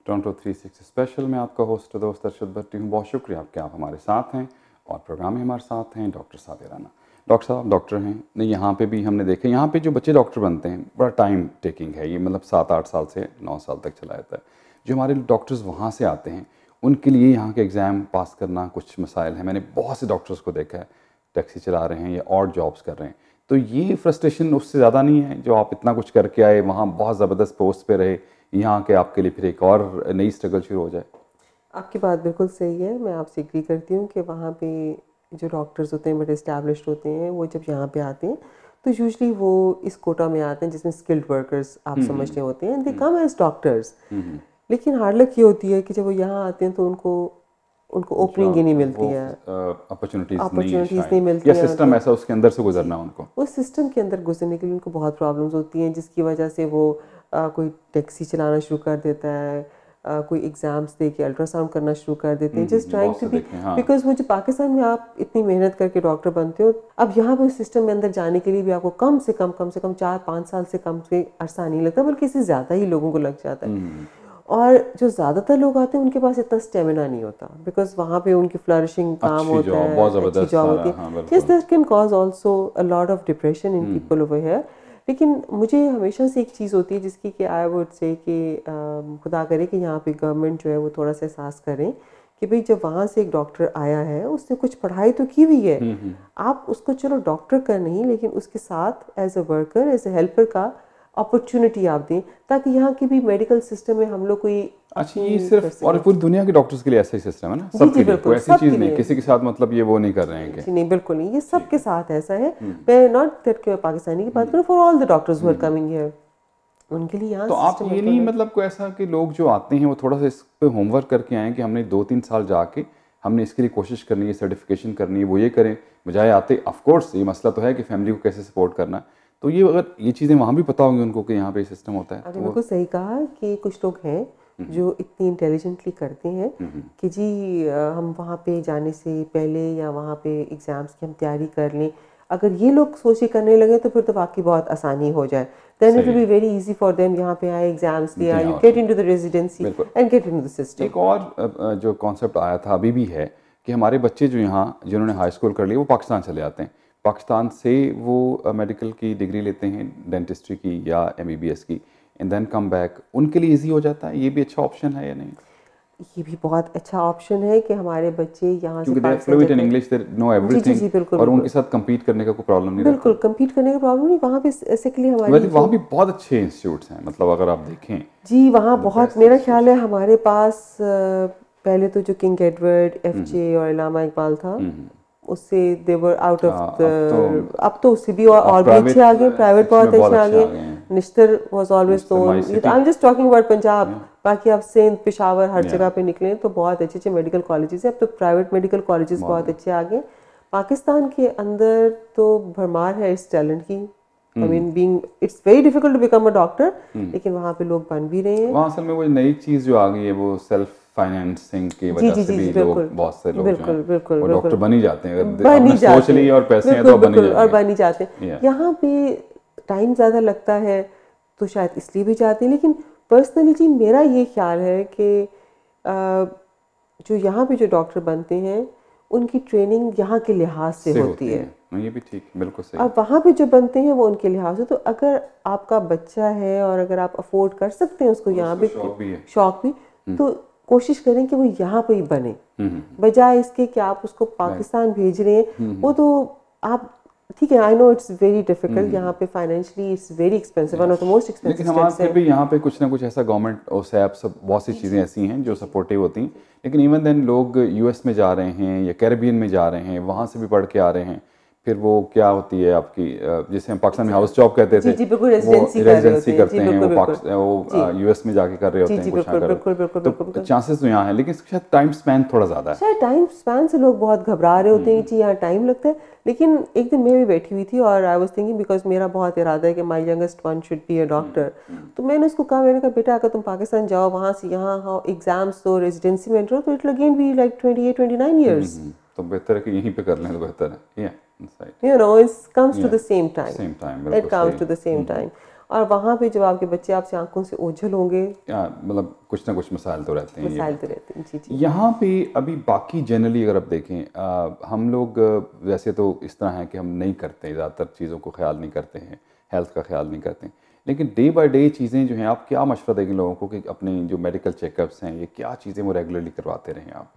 Toronto 360 special में आपका host दोस्त अरशद भट्टी हूँ। बहुत शुक्रिया आपके, आप हमारे साथ हैं और प्रोग्राम में हमारे साथ हैं डॉक्टर साबिर राना। डॉक्टर साहब डॉक्टर हैं, नहीं यहाँ पे भी हमने देखा, यहाँ पे जो बच्चे डॉक्टर बनते हैं बड़ा टाइम टेकिंग है ये, मतलब 7-8 साल से 9 साल तक चला जाता है। जो हमारे डॉक्टर्स वहाँ से आते हैं उनके लिए यहाँ के एग्ज़ाम पास करना कुछ मसाइल हैं। मैंने बहुत से डॉक्टर्स को देखा है, टैक्सी चला रहे हैं या और जॉब्स कर रहे हैं, तो ये फ्रस्ट्रेशन उससे ज़्यादा नहीं है जो आप इतना कुछ करके आए, वहाँ बहुत ज़बरदस्त पोस्ट पे रहे, यहाँ के आपके लिए फिर एक और नई स्ट्रगल शुरू हो जाए? आपकी बात बिल्कुल सही है, मैं आपसे एग्री करती हूँ कि वहाँ पे जो डॉक्टर्स होते हैं बड़े इस्टेब्लिश्ड होते हैं, वो जब यहाँ पे आते हैं तो यूजुअली वो इस कोटा में आते हैं जिसमें स्किल्ड वर्कर्स आप समझ रहे होते हैं, दे कम एज डॉक्टर्स। लेकिन हार्ड लक ये होती है कि जब वो यहाँ आते हैं तो उनको ओपनिंग ही नहीं मिलती है, अपॉर्चुनिटीज़ नहीं मिलती या हैं, सिस्टम ऐसा उसके अंदर से गुजरना उनको, उस सिस्टम के अंदर घुसने के लिए उनको बहुत प्रॉब्लम्स होती हैं, जिसकी वजह से वो कोई टैक्सी चलाना शुरू कर देता है, कोई एग्ज़ाम्स दे के अल्ट्रासाउंड करना शुरू कर देते हैं, just trying to be, because वो जो पाकिस्तान में आप इतनी मेहनत करके डॉक्टर बनते हो, अब यहाँ पर सिस्टम में अंदर जाने के लिए भी आपको कम से कम 4-5 साल से कम से अरसा नहीं लगता, बल्कि इससे ज़्यादा ही लोगों को लग जाता है। और जो ज़्यादातर लोग आते हैं उनके पास इतना स्टेमिना नहीं होता, बिकॉज वहाँ पे उनकी फ्लरिशिंग काम होता है, अच्छी जॉब होती है। Yes, that can cause also a lot of depression in people over here. लेकिन मुझे हमेशा से एक चीज़ होती है जिसकी कि आई वुड से कि खुदा करे कि यहाँ पे गवर्नमेंट जो है वो थोड़ा सा एहसास करें कि भाई जब वहाँ से एक डॉक्टर आया है उसने कुछ पढ़ाई तो की हुई है, आप उसको चलो डॉक्टर का नहीं लेकिन उसके साथ as a worker, as a helper का अपॉर्चुनिटी आप दें, ताकि यहाँ के भी मेडिकल सिस्टम में हम लोग कोई अच्छा ये सिर्फ और पूरी दुनिया के डॉक्टर्स के लिए ऐसा ही सिस्टम है ना, सबके लिए, कोई ऐसी चीज़ नहीं किसी के साथ मतलब ये वो नहीं कर रहे हैं कि नहीं, बिल्कुल नहीं, ये सबके साथ ऐसा है। मैं नॉट दैट कि मैं पाकिस्तानी की बात करूँ, for all the doctors who are coming here, उनके लिए यहाँ तो आप ये नहीं मतलब कोई ऐसा कि लोग जो आते हैं वो थोड़ा सा इस पे होमवर्क करके आए कि हमने 2-3 साल जाके हमने इसके लिए कोशिश करनी है, सर्टिफिकेशन करनी है, वो ये करें बजाय आते, ऑफ कोर्स ये मसला तो है कि फैमिली को कैसे सपोर्ट करना, तो ये अगर ये चीज़ें वहाँ भी पता होंगी उनको कि यहाँ पे सिस्टम होता है। आपने बिल्कुल सही कहा कि कुछ लोग हैं जो इतनी इंटेलिजेंटली करते हैं कि जी हम वहाँ पे जाने से पहले या वहाँ पे एग्ज़ाम्स की हम तैयारी कर लें, अगर ये लोग सोच के करने लगे तो फिर तो वाकई बहुत आसानी हो जाए, then it will be very easy for them, यहाँ पे आए एग्जाम्स दिया, you get into the residency and get into the system. एक और जो कॉन्सेप्ट आया था अभी भी है कि हमारे बच्चे जो यहाँ जिन्होंने हाई स्कूल कर लिया वो पाकिस्तान चले जाते हैं, पाकिस्तान से वो मेडिकल की डिग्री लेते हैं, डेंटिस्ट्री की या MBBS की, एंड देन कम बैक, उनके लिए इजी हो जाता है। ये भी अच्छा ऑप्शन है या नहीं? ये भी बहुत अच्छा ऑप्शन है कि हमारे बच्चे यहाँ से क्योंकि fluent in English, they know everything, और उनके साथ compete करने का कोई प्रॉब्लम नहीं, बिल्कुल compete करने का प्रॉब्लम नहीं, वहाँ पे बेसिकली हमारी वहाँ भी बहुत अच्छे इंस्टीट्यूट्स हैं, मतलब अगर आप देखें जी वहाँ बहुत, मेरा ख्याल है हमारे पास पहले तो जो किंग एडवर्ड, FJ और इलामा इकबाल था, उससे दे वर आउट ऑफ द, अब तो उससे भी और भी अच्छे आ गए, प्राइवेट बहुत अच्छे आ गए, निश्तर वाज ऑलवेज तो, I am just talking about Punjab, बाकी आप सिंध, पेशावर हर जगह पे निकले तो बहुत अच्छे अच्छे मेडिकल कॉलेजेस हैं, अब तो प्राइवेट मेडिकल कॉलेजेस बहुत अच्छे आ गए। पाकिस्तान के अंदर तो भरमार है इस टैलेंट की, I mean being it's very difficult to become a doctor, लेकिन वहाँ पे लोग बन भी रहे हैं। वहाँ असल में वो नई चीज़ जो आ गई है वो सेल्फ फाइनेंसिंग की वजह से भी लोग, बहुत से लोग बिल्कुल वो डॉक्टर बन ही जाते हैं, अगर सोच ली और पैसे हैं तो बन ही जाते हैं। यहाँ पे टाइम ज़्यादा लगता है तो शायद इसलिए भी जाते हैं, लेकिन पर्सनली जी मेरा ये ख्याल है कि जो यहाँ पे जो डॉक्टर बनते हैं उनकी ट्रेनिंग यहाँ के लिहाज से होती है। ये भी ठीक, बिल्कुल सही। अब वहाँ पे जो बनते हैं वो उनके लिहाज से, तो अगर आपका बच्चा है और अगर आप अफोर्ड कर सकते हैं उसको यहाँ पे शौक भी तो कोशिश करें कि वो यहाँ पे ही बने, बजाय इसके कि आप उसको पाकिस्तान भेज रहे हैं। वो तो आप ठीक है, I know it's very difficult, यहाँ पे financially it's very expensive, one of the most expensive, लेकिन हमारे भी यहाँ पे कुछ ना कुछ ऐसा गवर्नमेंट और सैप सब बहुत सी चीज़ें ऐसी हैं जो सपोर्टिव होती हैं, लेकिन इवन देन लोग US में जा रहे हैं या कैरेबियन में जा रहे हैं, वहाँ से भी पढ़ के आ रहे हैं, फिर वो क्या होती है आपकी जिसे हम पाकिस्तान में हाउस जॉब कहते थे, वो रेजिडेंसी करते हैं, वो US में जाके कर रहे होते हैं, तो चांसेस तो यहाँ है, लेकिन शायद टाइम स्पैन थोड़ा ज़्यादा है, शायद टाइम स्पैन से लोग बहुत घबरा रहे होते हैं कि यहाँ टाइम लगता है। लेकिन एक दिन मैं भी बैठी हुई थी और आई वाज थिंकिंग, बिकॉज मेरा बहुत इरादा है कि my youngest one should be a doctor, तो मैंने उसको कहा, मैंने कहा बेटा अगर तुम पाकिस्तान जाओ, वहाँ से यहाँ एग्जाम्स तो रेजिडेंसी में एंटर हो, तो it will again be like 28-29 years, तो बेहतर है कि यहीं पे कर लें तो बेहतर है। You know, it comes to the same time. It comes to the same time. और वहाँ पे जब आपके बच्चे आपसे आंखों से ओझल होंगे, मतलब कुछ ना कुछ मसाइल तो रहते हैं। मसाइल तो रहते हैं। जी जी। यहाँ पे अभी बाकी जनरली अगर आप देखें, हम लोग वैसे तो इस तरह है कि हम नहीं करते, ज़्यादातर चीज़ों को ख्याल नहीं करते हैं, हेल्थ का ख्याल नहीं करते हैं, लेकिन डे बाय डे चीज़ें जो हैं, आप क्या मशवरा देंगे लोगों को कि अपने जो मेडिकल चेकअप्स हैं, ये क्या चीज़ें वो रेगुलरली करवाते रहें आप?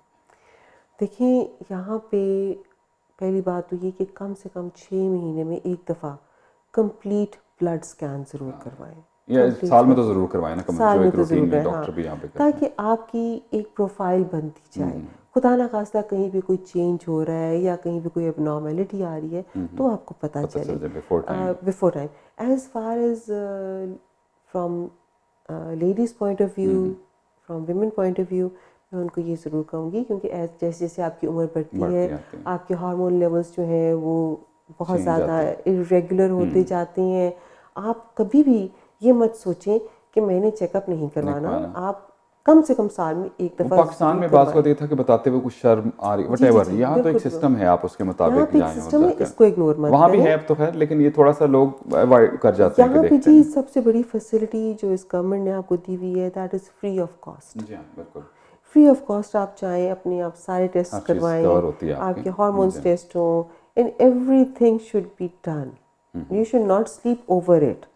देखिए, यहाँ पे पहली बात तो ये कि कम से कम 6 महीने में एक दफ़ा कंप्लीट ब्लड स्कैन ज़रूर करवाएं। या साल में तो ज़रूर करवाएं ना, साल जो में एक तो रूटीन ज़रूर में है, डॉक्टर हाँ, भी यहाँ पे करते हैं। ताकि आपकी एक प्रोफाइल बनती जाए। खुदा ना खास्ता कहीं भी कोई चेंज हो रहा है या कहीं भी कोई एबनॉर्मेलिटी आ रही है तो आपको पता चले before time. As far as from ladies point of view, from women point of view, मैं उनको ये ज़रूर कहूँगी, क्योंकि जैसे जैसे आपकी उम्र बढ़ती है, आपके हार्मोन लेवल्स जो हैं वो बहुत ज़्यादा इरेगुलर होते जाते हैं। आप कभी भी ये मत सोचें कि मैंने चेकअप नहीं करवाना, आप कम से कम साल में एक दफ़ा। पाकिस्तान में बात को था कि बताते हुए कुछ शर्म आ रही, व्हाटएवर, यहाँ तो एक सिस्टम है, आप उसके मुताबिक जाएं और जाकर, इसको इग्नोर मत करें। वहाँ भी है तो खैर, लेकिन ये थोड़ा सा लोग अवॉइड कर जाते हैं कि यहाँ पे देखते जी हैं। सबसे बड़ी फैसिलिटी जो इस गवर्नमेंट ने आपको दी हुई है, that is free of cost. जी हाँ, बिल्कुल फ्री ऑफ कॉस्ट आप चाहें अपने आप सारे टेस्ट करवाएं, आपके हार्मोन्स टेस्ट हों, and everything should be done. You should not sleep over it.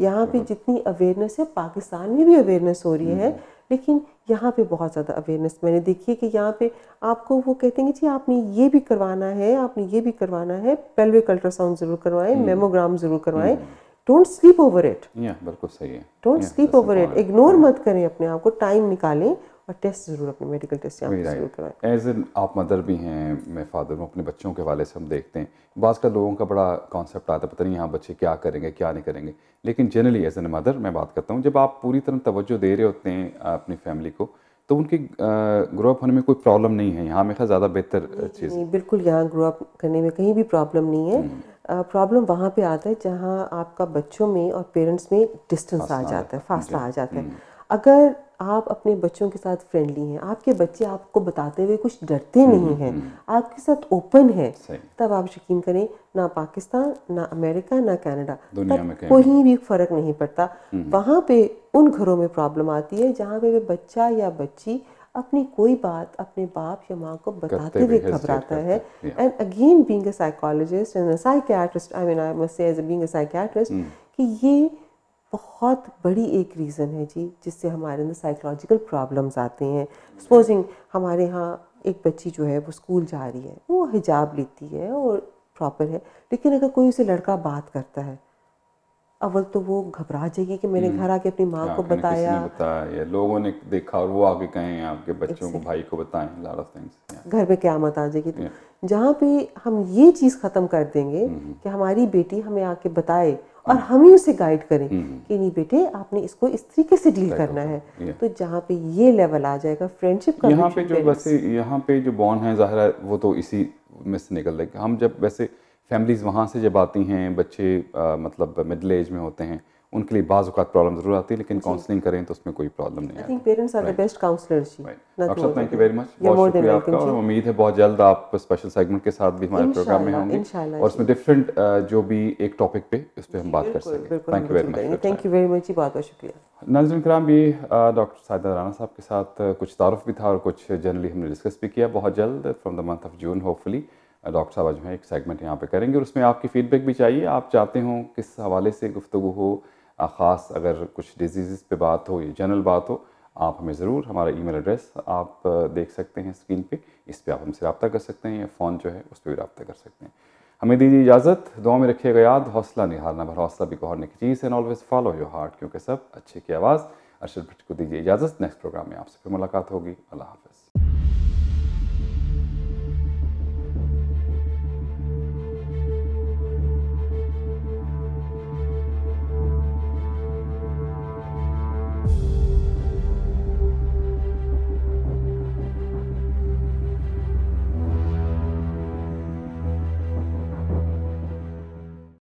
यहाँ पे जितनी अवेयरनेस है, पाकिस्तान में भी अवेयरनेस हो रही है, लेकिन यहाँ पे बहुत ज़्यादा अवेयरनेस मैंने देखी है कि यहाँ पे आपको वो कहते हैं कि जी आपने ये भी करवाना है, आपने ये भी करवाना है, पेल्विक अल्ट्रासाउंड ज़रूर करवाएं, मेमोग्राम ज़रूर करवाएं। Don't sleep over it. बिल्कुल सही है, don't sleep over it. Ignore मत करें अपने आप को, टाइम निकालें और टेस्ट ज़रूर, अपने मेडिकल टेस्ट यहाँ ज़रूर कराएं। एज एन आप मदर भी हैं, मैं फादर हूँ, अपने बच्चों के हवाले से हम देखते हैं बाज़ का लोगों का बड़ा कॉन्सेप्ट आता है, पता नहीं यहाँ बच्चे क्या करेंगे क्या नहीं करेंगे, लेकिन जनरली एज एन मदर मैं बात करता हूँ, जब आप पूरी तरह तवज्जो दे रहे होते हैं अपनी फैमिली को, तो उनके ग्रो अप होने में कोई प्रॉब्लम नहीं है। यहाँ में खैर ज़्यादा बेहतर चीज़ नहीं, बिल्कुल यहाँ ग्रो अप करने में कहीं भी प्रॉब्लम नहीं है। प्रॉब्लम वहाँ पे आता है जहाँ आपका बच्चों में और पेरेंट्स में डिस्टेंस आ जाता है, फासला आ जाता है। अगर आप अपने बच्चों के साथ फ्रेंडली हैं, आपके बच्चे आपको बताते हुए कुछ डरते नहीं हैं, आपके साथ ओपन है, तब आप यकीन करें, ना पाकिस्तान, ना अमेरिका, ना कनाडा, तब कोई भी फ़र्क नहीं पड़ता। वहाँ पे उन घरों में प्रॉब्लम आती है जहाँ पे बच्चा या बच्ची अपनी कोई बात अपने बाप या माँ को बताते हुए घबराता है। And again being a psychologist and a psychiatrist, I must say as being a psychiatrist, कि ये बहुत बड़ी एक रीज़न है जी जिससे हमारे अंदर साइकोलॉजिकल प्रॉब्लम्स आते हैं। सपोजिंग हमारे यहाँ एक बच्ची जो है वो स्कूल जा रही है, वो हिजाब लेती है और प्रॉपर है, लेकिन अगर कोई उसे लड़का बात करता है, अव्वल तो वो घबरा जाएगी कि मैंने घर आके अपनी माँ को बताया, या लोगों ने देखा और वो आगे कहें आपके बच्चों को, भाई को बताएं, लॉट ऑफ थिंग्स, घर पे क़यामत आ जाएगी। तो जहाँ पे हम ये चीज़ ख़त्म कर देंगे कि हमारी बेटी हमें आके बताए और हम ही उसे गाइड करें कि नहीं बेटे आपने इसको इस तरीके से डील करना है, तो जहाँ पे ये लेवल आ जाएगा फ्रेंडशिप का, यहाँ पे जो वैसे यहाँ पे जो बॉन्ड है ज़ाहिर है वो तो इसी में से निकल रहे। हम जब वैसे फैमिलीज़ वहाँ से जब आती हैं, बच्चे मतलब मिडिल एज में होते हैं, उनके लिए बाज़ औक़ात प्रॉब्लम ज़रूर आती है, लेकिन काउंसलिंग करें तो उसमें कोई प्रॉब्लम नहीं आती। Parents are the best counsellors. Doctor साहब थैंक यू वेरी मच, बहुत शुक्रिया आपका, और उम्मीद है बहुत जल्द आप स्पेशल सेगमेंट के साथ भी हमारे प्रोग्राम में होंगे और उसमें डिफरेंट जो भी एक टॉपिक पे उस पर हम बात कर सकेंगे। Thank you very much. Thank you very much, बहुत बहुत शुक्रिया। नाज़रीन किराम, ये डॉक्टर साइदा राना साहब के साथ कुछ तारुफ भी था और कुछ जनरली हमने डिस्कस भी किया। बहुत जल्द from the month of June hopefully doctor साहब जो है एक सेगमेंट यहाँ पे करेंगे और उसमें आपकी फ़ीडबैक भी चाहिए, आप चाहते हो किस हवाले से गुफ्तगू हो, ख़ास अगर कुछ डिजीज़ पे बात हो या जनरल बात हो, आप हमें ज़रूर, हमारा ईमेल एड्रेस आप देख सकते हैं स्क्रीन पे, इस पर आप हमसे रब्ता कर सकते हैं या फ़ोन जो है उस पर भी रब्ता कर सकते हैं। हमें दीजिए इजाज़त, दुआ में रखिएगा याद, हौसला नहीं हारना, भर हौसला भी गौरने की चीज़ है, ऑलवेज फॉलो योर हार्ट, क्योंकि सब अच्छे की आवाज़। अरशद भट्ट को दीजिए इजाज़त, नेक्स्ट प्रोग्राम में आपसे फिर मुलाकात होगी। अल्लाह हाफ़िज़।